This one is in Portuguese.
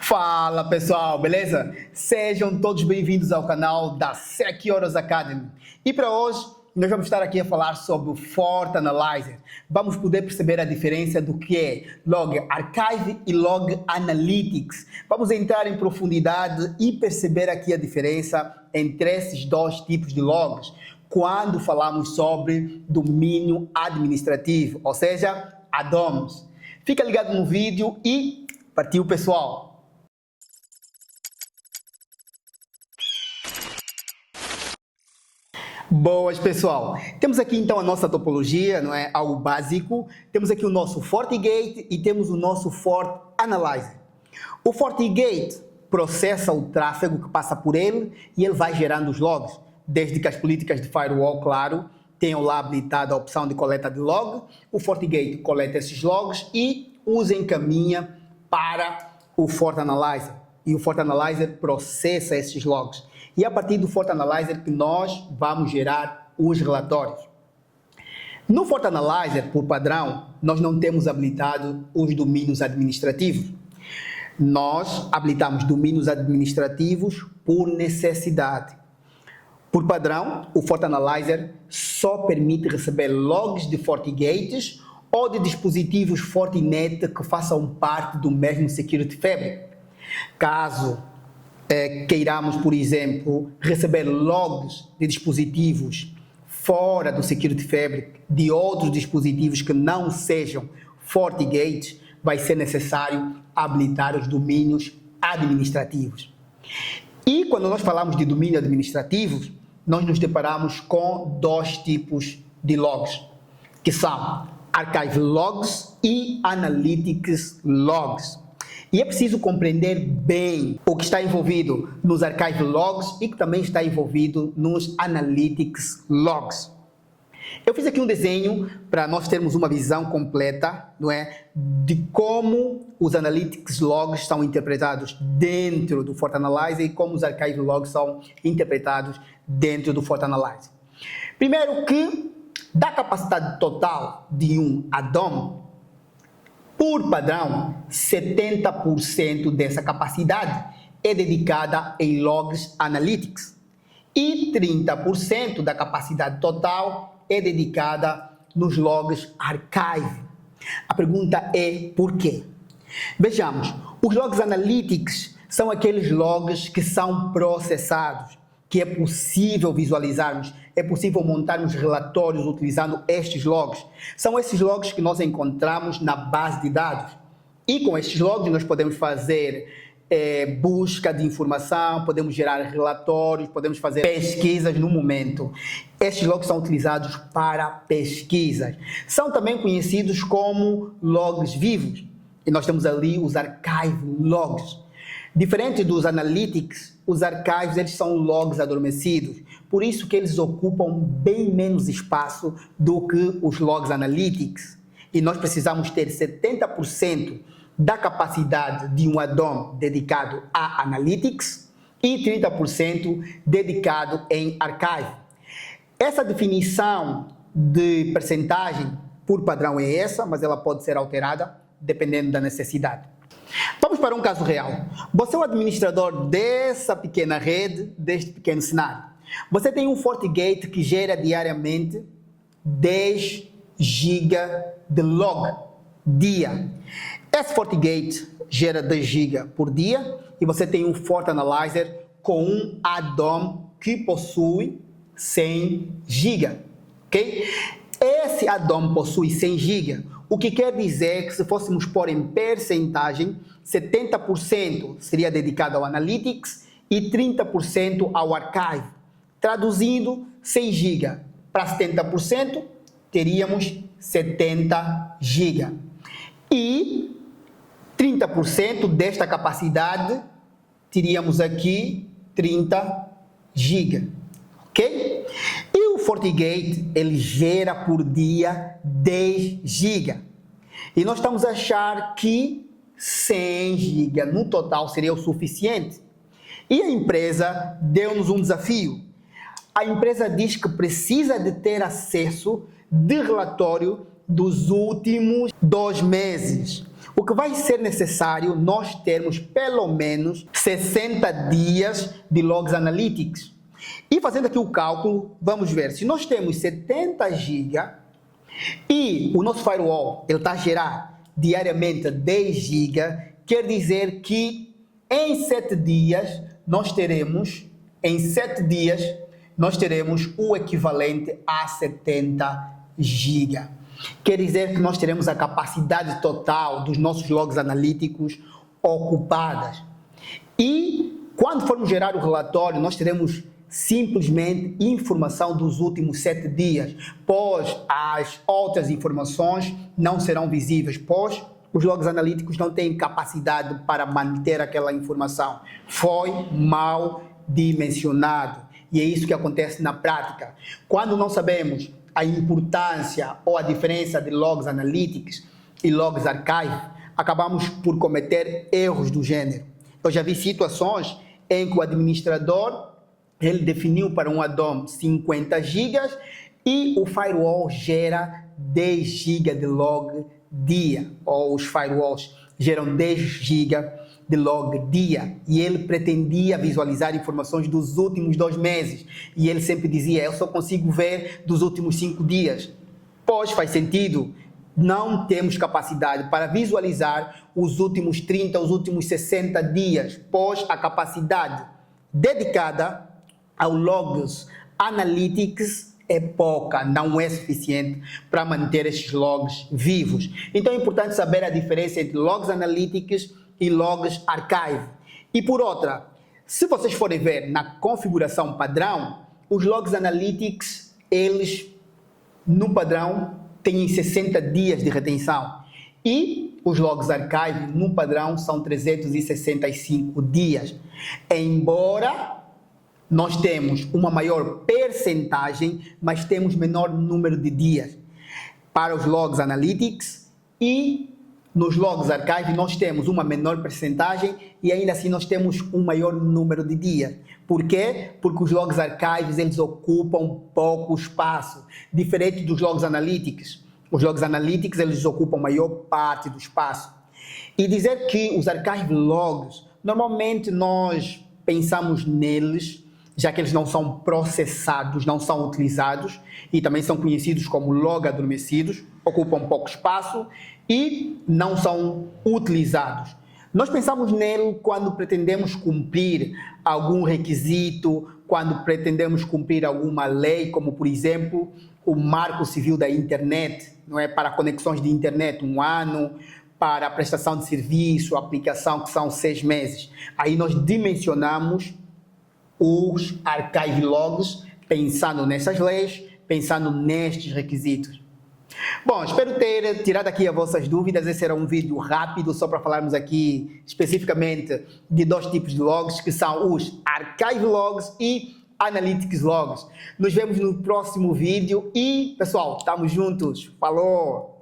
Fala pessoal, beleza? Sejam todos bem-vindos ao canal da Securos Academy. E para hoje nós vamos estar aqui a falar sobre o Fort Analyzer. Vamos poder perceber a diferença do que é Log Archive e Log Analytics. Vamos entrar em profundidade e perceber aqui a diferença entre esses dois tipos de logs quando falamos sobre domínio administrativo, ou seja, add-ons. Fica ligado no vídeo e partiu pessoal! Boas pessoal, temos aqui então a nossa topologia, não é? Algo básico. Temos aqui o nosso FortiGate e temos o nosso Fort Analyzer. O FortiGate processa o tráfego que passa por ele e ele vai gerando os logs, desde que as políticas de firewall, claro, tenham lá habilitada a opção de coleta de log. O FortiGate coleta esses logs e os encaminha para o Fort Analyzer. E o Fort Analyzer processa esses logs. E é a partir do Fort Analyzer que nós vamos gerar os relatórios. No Fort Analyzer, por padrão, nós não temos habilitado os domínios administrativos. Nós habilitamos domínios administrativos por necessidade. Por padrão, o Fort Analyzer só permite receber logs de FortiGates ou de dispositivos Fortinet que façam parte do mesmo Security Fabric. Caso queiramos, por exemplo, receber logs de dispositivos fora do Security Fabric, de outros dispositivos que não sejam FortiGate, vai ser necessário habilitar os domínios administrativos. E quando nós falamos de domínio administrativos, nós nos deparamos com dois tipos de logs, que são Archive Logs e Analytics Logs. E é preciso compreender bem o que está envolvido nos Archive Logs e que também está envolvido nos Analytics Logs. Eu fiz aqui um desenho para nós termos uma visão completa, não é, de como os Analytics Logs são interpretados dentro do Fort Analyzer e como os Archive Logs são interpretados dentro do Fort Analyzer. Primeiro que, da capacidade total de um add-on, por padrão, 70% dessa capacidade é dedicada em Logs Analytics e 30% da capacidade total é dedicada nos Logs Archive. A pergunta é por quê? Vejamos, os Logs Analytics são aqueles logs que são processados, que é possível visualizarmos, é possível montarmos relatórios utilizando estes logs. São esses logs que nós encontramos na base de dados. E com estes logs nós podemos fazer busca de informação, podemos gerar relatórios, podemos fazer pesquisas no momento. Estes logs são utilizados para pesquisas. São também conhecidos como logs vivos. E nós temos ali os Archive Logs. Diferente dos Analytics, os Archives eles são logs adormecidos, por isso que eles ocupam bem menos espaço do que os Logs Analytics. E nós precisamos ter 70% da capacidade de um add-on dedicado a Analytics e 30% dedicado em Archive. Essa definição de percentagem por padrão é essa, mas ela pode ser alterada dependendo da necessidade. Vamos para um caso real. Você é o administrador dessa pequena rede, deste pequeno cenário. Você tem um FortiGate que gera diariamente 10 GB de log dia. Esse FortiGate gera 10 GB por dia e você tem um Fort Analyzer com um add-on que possui 100 GB. Okay? Esse add-on possui 100 GB. O que quer dizer que se fôssemos pôr em percentagem, 70% seria dedicado ao Analytics e 30% ao Archive. Traduzindo, 100 GB para 70%, teríamos 70 GB. E 30% desta capacidade, teríamos aqui 30 GB. Ok? E o FortiGate, ele gera por dia 10 GB. E nós estamos a achar que 100 GB no total seria o suficiente. E a empresa deu-nos um desafio. A empresa diz que precisa de ter acesso de relatório dos últimos 2 meses. O que vai ser necessário nós termos pelo menos 60 dias de logs analytics. E fazendo aqui o cálculo, vamos ver, se nós temos 70 GB e o nosso firewall ele está a gerar diariamente 10 GB, quer dizer que em 7 dias nós teremos o equivalente a 70 GB. Quer dizer que nós teremos a capacidade total dos nossos logs analíticos ocupadas. E quando formos gerar o relatório, nós teremos simplesmente informação dos últimos 7 dias, pois as outras informações não serão visíveis, pois os logs analíticos não têm capacidade para manter aquela informação. Foi mal dimensionado. E é isso que acontece na prática. Quando não sabemos a importância ou a diferença de logs analytics e logs archive, acabamos por cometer erros do gênero. Eu já vi situações em que o administrador ele definiu para um addon 50 GB e o firewall gera 10 GB de log dia, ou os firewalls geram 10 GB de log dia, e ele pretendia visualizar informações dos últimos 2 meses, e ele sempre dizia, eu só consigo ver dos últimos 5 dias. Pois faz sentido, não temos capacidade para visualizar os últimos 30, os últimos 60 dias, pois a capacidade dedicada ao logs analytics é pouca, não é suficiente para manter esses logs vivos. Então é importante saber a diferença entre logs analytics e logs archive. E por outra, se vocês forem ver na configuração padrão, os logs analytics, eles no padrão têm 60 dias de retenção. E os logs archive no padrão são 365 dias. Embora nós temos uma maior percentagem, mas temos menor número de dias para os logs analytics, e nos logs archive nós temos uma menor percentagem e ainda assim nós temos um maior número de dias. Por quê? Porque os logs archives eles ocupam pouco espaço, diferente dos logs analytics. Os logs analytics eles ocupam a maior parte do espaço. E dizer que os archive logs, normalmente nós pensamos neles, já que eles não são processados, não são utilizados, e também são conhecidos como log adormecidos, ocupam pouco espaço e não são utilizados. Nós pensamos nele quando pretendemos cumprir algum requisito, quando pretendemos cumprir alguma lei, como por exemplo o Marco Civil da Internet, não é? Para conexões de internet, 1 ano, para a prestação de serviço, aplicação que são 6 meses. Aí nós dimensionamos os archive logs, pensando nessas leis, pensando nestes requisitos. Bom, espero ter tirado aqui as vossas dúvidas. Esse era um vídeo rápido, só para falarmos aqui especificamente de 2 tipos de logs, que são os archive logs e analytics logs. Nos vemos no próximo vídeo e, pessoal, estamos juntos. Falou!